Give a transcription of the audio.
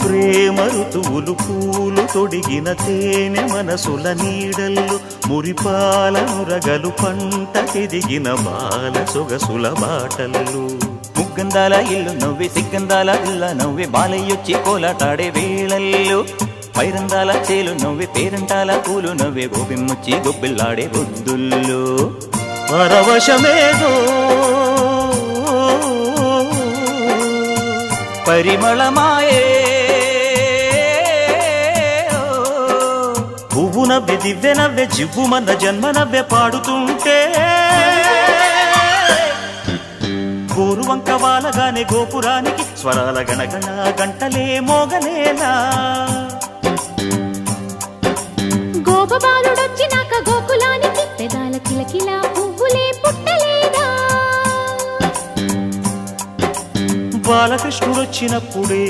ప్రేమ ఋతువులు పూలు తొడిగిన తేనె మనసుల నీడల్లు మురిపాల నురగలు పంట ఎదిగిన బాల సొగసుల బాటల్లు ముగ్గందాల ఇల్లు నవ్వి సిగ్గందాల ఇల్ల నవ్వి బాలయ్యొచ్చి కోలాటాడే వేళల్లో పైరందాల చేలు నవ్వి పేరంటాల పూలు నవ్వి గోపిమ్మొచ్చి గొబ్బిల్లాడే బొద్దుల్లో పరవశమేదో పరిమళమాయే పువ్వు నవ్వె దివ్వె నవ్వె జివ్వుమన్న జన్మ నవ్వె పాడుతుంటే గోరువంక వాలగానే గోపురానికి స్వరాల గణగణ గంటలే మోగనేలా గోపబాలుడొచ్చినాక గోకులానికి పెదాల కిలకిలా పువ్వులే పుట్టలేదా బాలకృష్ణుడొచ్చినప్పుడే